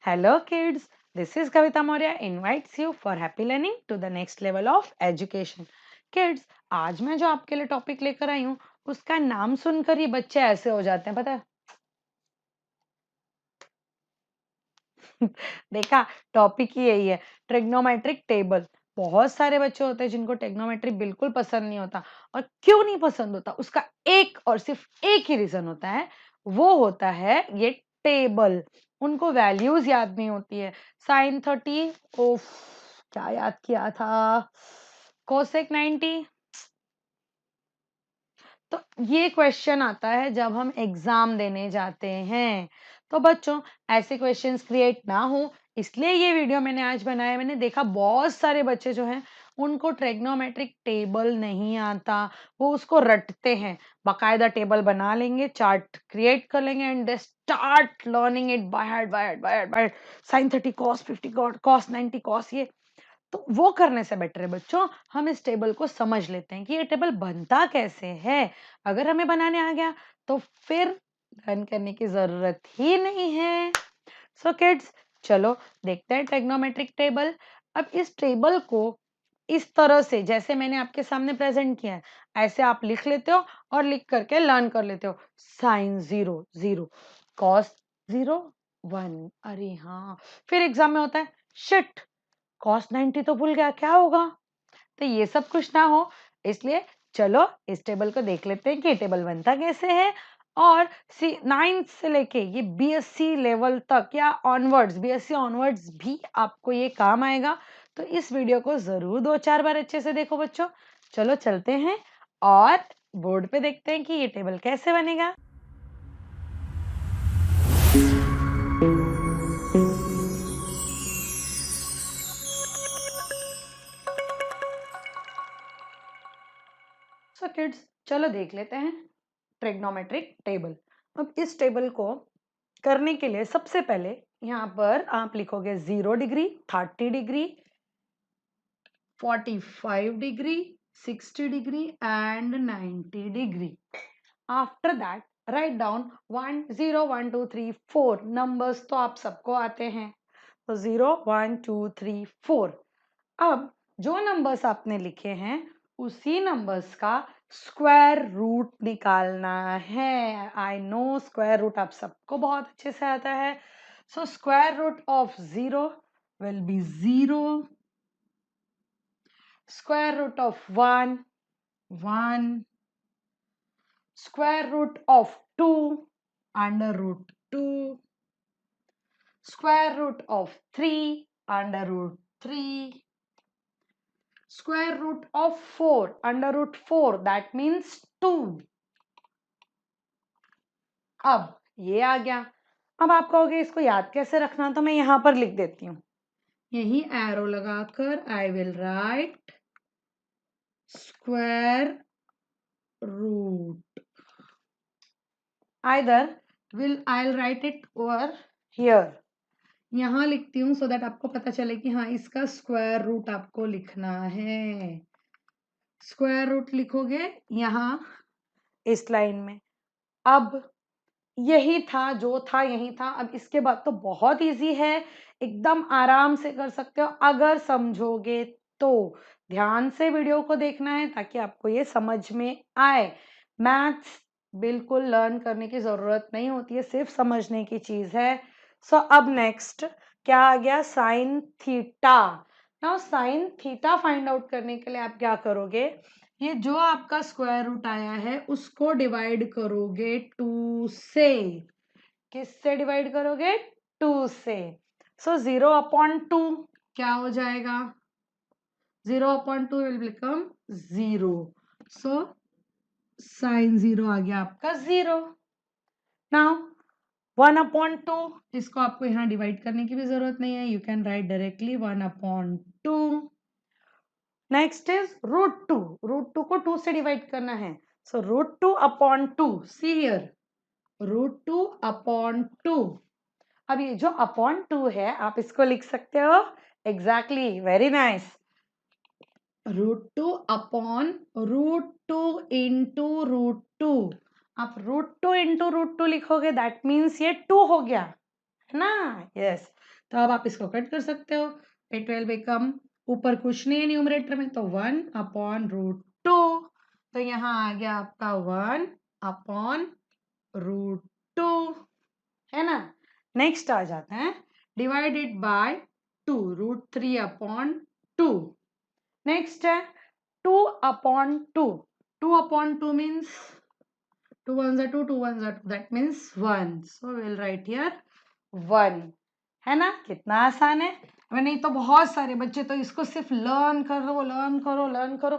Hello kids, this is Kavita Maurya invites you for happy learning to the next level of education. Kids, आज मैं जो आपके लिए topic लेकर आई हूँ उसका नाम सुनकर ही बच्चे ऐसे हो जाते हैं, पता है? देखा, टॉपिक ही यही है, ट्रिग्नोमेट्रिक टेबल। बहुत सारे बच्चे होते हैं जिनको ट्रिग्नोमेट्री बिल्कुल पसंद नहीं होता। और क्यों नहीं पसंद होता उसका एक और सिर्फ एक ही रीजन होता है, वो होता है ये टेबल। उनको वैल्यूज याद नहीं होती है। साइन 30, ओफ, क्या याद किया था, कोसेक 90। तो ये क्वेश्चन आता है जब हम एग्जाम देने जाते हैं। तो बच्चों, ऐसे क्वेश्चंस क्रिएट ना हो इसलिए ये वीडियो मैंने आज बनाया। मैंने देखा बहुत सारे बच्चे जो हैं उनको ट्रिग्नोमेट्रिक टेबल नहीं आता, वो उसको रटते हैं। बाकायदा टेबल बना लेंगे, चार्ट क्रिएट कर लेंगे and they start learning it by heart by heart by heart by. Sine 30 cos 50 cos 90 cos, ये तो वो करने से बेटर है बच्चों हम इस टेबल को समझ लेते हैं कि ये टेबल बनता कैसे है। अगर हमें बनाने आ गया तो फिर रन करने की जरूरत ही नहीं है। सो किड्स, चलो देखते हैं ट्रिग्नोमेट्रिक टेबल। अब इस टेबल को इस तरह से जैसे मैंने आपके सामने प्रेजेंट किया है ऐसे आप लिख लेते हो और लिख करके लर्न कर लेते हो। Sine 0 0, cos 0 1। अरे हाँ, फिर एग्जाम में होता है शिट, कॉस 90 तो भूल गया, क्या होगा? तो ये सब कुछ ना हो इसलिए चलो इस टेबल को देख लेते हैं कि ये टेबल बनता कैसे है। और सी 9th से लेके ये बीएससी लेवल तक या ऑनवर्ड्स, बीएससी ऑनवर्ड्स भी आपको ये काम आएगा। तो इस वीडियो को जरूर 2-4 बार अच्छे से देखो बच्चों। चलो चलते हैं और बोर्ड पे देखते हैं कि ये टेबल कैसे बनेगा। सो किड्स, चलो देख लेते हैं ट्रिग्नोमेट्रिक टेबल। अब इस टेबल को करने के लिए सबसे पहले यहाँ पर आप लिखोगे 0 degree, 30 degree, 45 degree, 60 degree and 90 degree. After that write down 1 0 1 2 3 4 numbers तो आप सबको आते हैं। तो 0 1 2 3 4। अब जो नंबर्स आपने लिखे हैं उसी नंबर्स का स्क्वायर रूट निकालना है। आई नो स्क्वायर रूट आप सबको बहुत अच्छे से आता है। So square root of 0 will be 0. Square root of 1 1. Square root of 2 under root 2. Square root of 3 under root 3. Square root of 4 under root 4, that means 2. अब ये आ गया। अब आप कहोगे इसको याद कैसे रखना, तो मैं यहां पर लिख देती हूँ। यही एरो लगाकर I will write square root. Either I'll write it over here, यहां लिखती हूँ सो दैट आपको पता चले कि हाँ इसका स्क्वायर रूट आपको लिखना है। स्क्वायर रूट लिखोगे यहां इस लाइन में। अब यही था जो था यही था। अब इसके बाद तो बहुत इजी है, एकदम आराम से कर सकते हो अगर समझोगे तो। ध्यान से वीडियो को देखना है ताकि आपको ये समझ में आए। मैथ्स बिल्कुल लर्न करने की जरूरत नहीं होती है, सिर्फ समझने की चीज है। सो अब नेक्स्ट क्या आ गया, sine theta. Now sine theta find out करने के लिए आप क्या करोगे, ये जो आपका स्क्वायर रूट आया है उसको डिवाइड करोगे 2 से। किससे डिवाइड करोगे, 2 से। सो 0/2 क्या हो जाएगा, 0/2 विल बिकम 0। सो साइन 0 आ गया आपका 0। नाउ 1/2, इसको आपको यहाँ डिवाइड करने की भी जरूरत नहीं है, you can right directly 1/2। Next is √2। √2 को 2 से डिवाइड करना है। सो √2/2, सी हियर, √2/2। अब ये जो अपॉन 2 है आप इसको लिख सकते हो एग्जैक्टली, वेरी नाइस। √2/√2 इंटू √2। आप √2 इंटू √2 लिखोगे दैट मीन्स ये 2 हो गया है ना, यस। तो अब आप इसको कट कर सकते हो। इट विल बिकम, ऊपर कुछ नहीं है न्यूमरेटर में, तो 1/√2। तो यहाँ आ गया आपका 1/√2, है ना। नेक्स्ट आ जाते हैं, डिवाइडेड बाय 2, √3/2। नेक्स्ट है 2/2। 2/2 means 2 ones are 2, 2 ones are 2, that means 1. So we will write here 1, है ना। कितना आसान है। अगर नहीं तो बहुत सारे बच्चे तो इसको सिर्फ लर्न करो लर्न करो लर्न करो,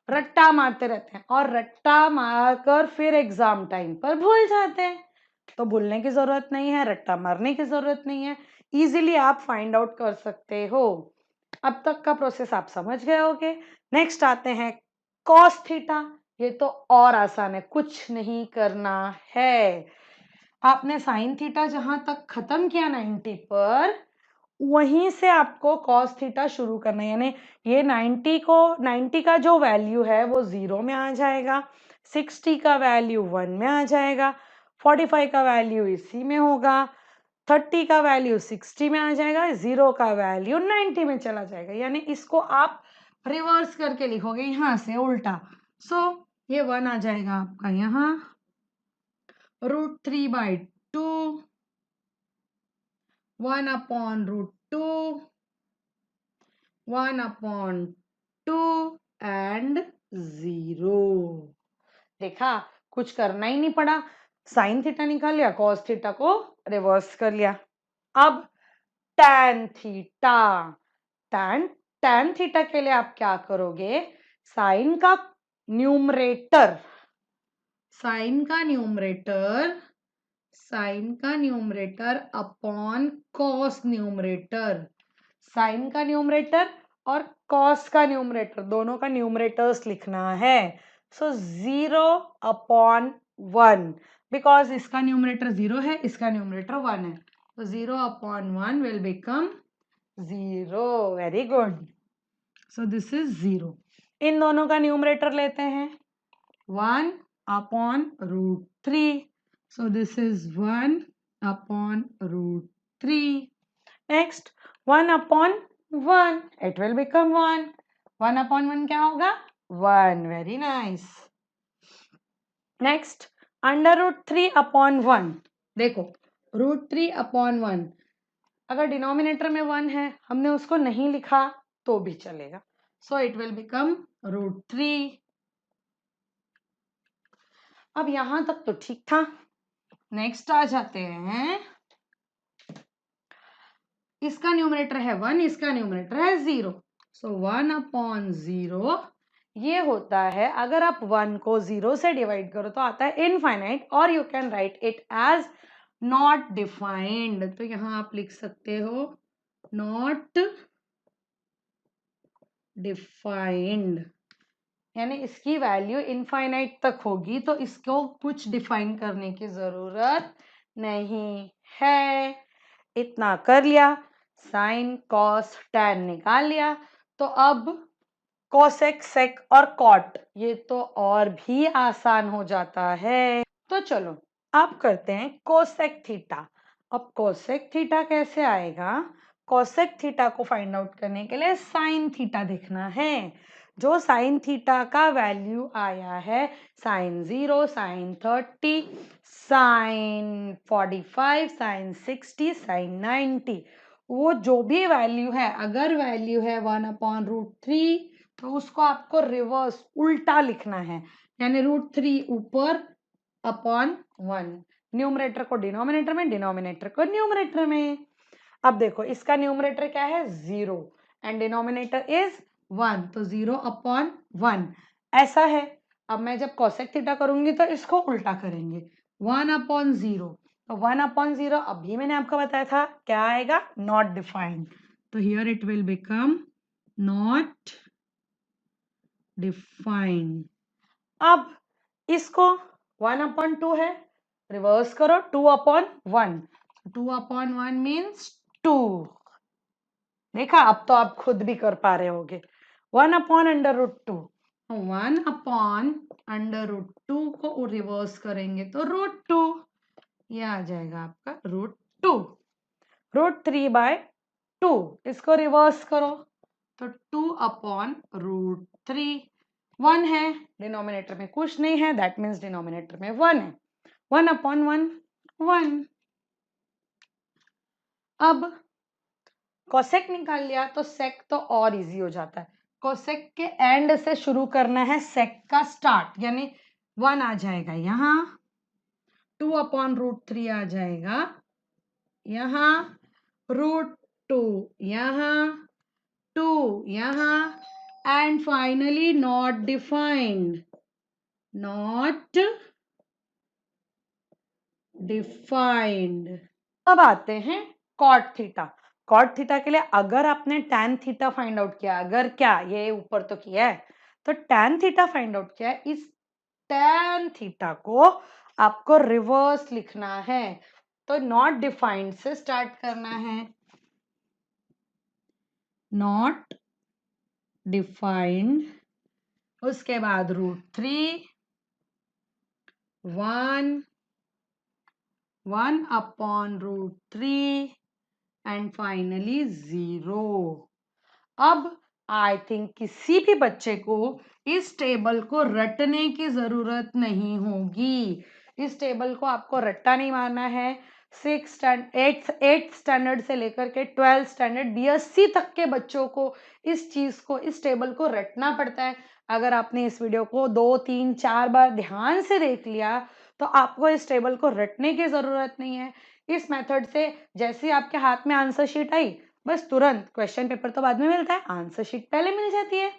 रट्टा मारते रहते हैं, और रट्टा मारकर फिर एग्जाम टाइम पर भूल जाते हैं। तो भूलने की जरूरत नहीं है, रट्टा मारने की जरूरत नहीं है, इजीली आप फाइंड आउट कर सकते हो। अब तक का प्रोसेस आप समझ गए होगे। नेक्स्ट आते हैं कॉस थीटा। ये तो और आसान है, कुछ नहीं करना है। आपने साइन थीटा जहां तक खत्म किया 90 पर, वहीं से आपको कॉस थीटा शुरू करना है। यानी ये 90 का जो वैल्यू है वो 0 में आ जाएगा, 60 का वैल्यू 1 में आ जाएगा, 45 का वैल्यू इसी में होगा, 30 का वैल्यू 60 में आ जाएगा, 0 का वैल्यू 90 में चला जाएगा। यानी इसको आप रिवर्स करके लिखोगे यहां से उल्टा। सो ये 1 आ जाएगा आपका यहाँ, √3/2, 1/√2, 1/2 एंड 0। देखा, कुछ करना ही नहीं पड़ा, साइन थीटा निकाल लिया, कॉस थीटा को रिवर्स कर लिया। अब tan theta. Tan tan theta के लिए आप क्या करोगे, साइन का न्यूमरेटर, साइन का न्यूमरेटर, साइन का numerator upon cos numerator, sine का न्यूमरेटर और कॉस का न्यूमरेटर, दोनों का न्यूमरेटर्स लिखना है। सो 0/1, बिकॉज इसका न्यूमरेटर 0 है, इसका न्यूमरेटर 1 है, तो 0/1 will become 0। Very good. So this is 0। इन दोनों का न्यूमरेटर लेते हैं, 1/√3. So this is 1/√3. Next, 1/1. It will become 1. 1/1 क्या होगा, 1. Very nice. Next, √3/1. देखो, √3/1, अगर डिनोमिनेटर में 1 है, हमने उसको नहीं लिखा तो भी चलेगा। So it will become √3. अब यहां तक तो ठीक था। नेक्स्ट आ जाते हैं, इसका न्यूमरेटर है 1, इसका न्यूमरेटर है 0। सो 1/0 ये होता है, अगर आप 1 को 0 से डिवाइड करो तो आता है इनफाइनाइट, और you can write it as not defined. तो यहां आप लिख सकते हो नॉट डिफाइंड, यानी इसकी वैल्यू इनफाइनाइट तक होगी, तो इसको कुछ डिफाइन करने की जरूरत नहीं है। इतना कर लिया, साइन कॉस टैन निकाल लिया। तो अब कोसेक सेक और कॉट, ये तो और भी आसान हो जाता है। तो चलो अब करते हैं कोसेक थीटा। अब कोसेक थीटा कैसे आएगा, कोसेक थीटा को फाइंड आउट करने के लिए साइन थीटा देखना है। जो साइन थीटा का वैल्यू आया है, sine 0, sine 30, sine 45, sine 60, sine 90, वो जो भी वैल्यू है, अगर वैल्यू है 1/√3, तो उसको आपको रिवर्स उल्टा लिखना है। यानी √3 ऊपर अपॉन 1, न्यूमरेटर को डिनोमिनेटर में, डिनोमिनेटर को न्यूमरेटर में। अब देखो, इसका न्यूमरेटर क्या है, 0, एंड डिनोमिनेटर इज 1, तो 0/1 ऐसा है। अब मैं जब कोसेक थीटा करूंगी तो इसको उल्टा करेंगे, 1/0। तो 1/0 अभी मैंने आपको बताया था क्या आएगा, नॉट डिफाइंड। तो here it will become not defined. अब इसको 1/2 है, रिवर्स करो, 2/1। 2/1 मीन्स 2। देखा, अब तो आप खुद भी कर पा रहे होगे। 1/√2, 1/√2 को रिवर्स करेंगे तो √2, ये आ जाएगा आपका √2। √3/2 इसको रिवर्स करो तो 2/√3 1 है, डिनोमिनेटर में कुछ नहीं है, दैट मीन्स डिनोमिनेटर में 1 है, 1/1 1। अब कोसेक निकाल लिया तो सेक तो और इजी हो जाता है। कोसेक के एंड से शुरू करना है सेक का स्टार्ट, यानी 1 आ जाएगा यहाँ, 2/√3 आ जाएगा यहाँ, √2 यहाँ, 2 यहाँ, and finally not defined, not defined. अब आते हैं कॉट थीटा। कॉट थीटा के लिए अगर आपने टैन थीटा फाइंड आउट किया, अगर क्या ये ऊपर तो किया है, तो टैन थीटा फाइंड आउट किया है, इस टैन थीटा को आपको रिवर्स लिखना है, तो नॉट डिफाइंड से स्टार्ट करना है, नॉट डिफाइंड, उसके बाद √3 1/√3 एंड फाइनली 0। अब आई थिंक किसी भी बच्चे को इस टेबल को रटने की जरूरत नहीं होगी। इस टेबल को आपको रट्टा नहीं मारना है। 8th स्टैंडर्ड से लेकर के 12th स्टैंडर्ड BSc तक के बच्चों को इस चीज को, इस टेबल को रटना पड़ता है। अगर आपने इस वीडियो को 2, 3, 4 बार ध्यान से देख लिया तो आपको इस टेबल को रटने की जरूरत नहीं है। इस मेथड से जैसे आपके हाथ में आंसर शीट आई, बस तुरंत, क्वेश्चन पेपर तो बाद में मिलता है, आंसर शीट पहले मिल जाती है।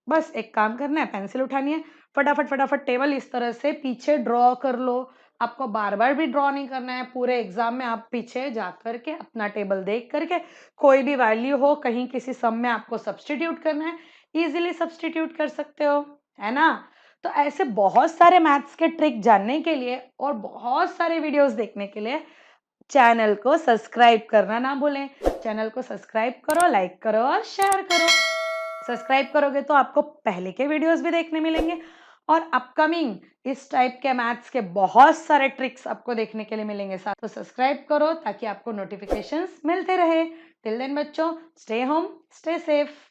बस एक काम करना है, पेंसिल उठानी है, फटाफट फटाफट टेबल इस तरह से पीछे ड्रॉ कर लो। आपको बार बार भी ड्रॉ नहीं करना है, पूरे एग्जाम में आप पीछे जा करके अपना टेबल देख करके कोई भी वैल्यू हो, कहीं किसी सम में आपको सब्सटीट्यूट करना है, इजीली सब्सटीट्यूट कर सकते हो, है ना। तो ऐसे बहुत सारे मैथ्स के ट्रिक जानने के लिए और बहुत सारे वीडियोस देखने के लिए चैनल को सब्सक्राइब करना ना भूलें। चैनल को सब्सक्राइब करो, लाइक करो और शेयर करो। सब्सक्राइब करोगे तो आपको पहले के वीडियोस भी देखने मिलेंगे और अपकमिंग इस टाइप के मैथ्स के बहुत सारे ट्रिक्स आपको देखने के लिए मिलेंगे। साथ तो सब्सक्राइब करो ताकि आपको नोटिफिकेशंस मिलते रहे। टिल देन बच्चों, स्टे होम, स्टे सेफ।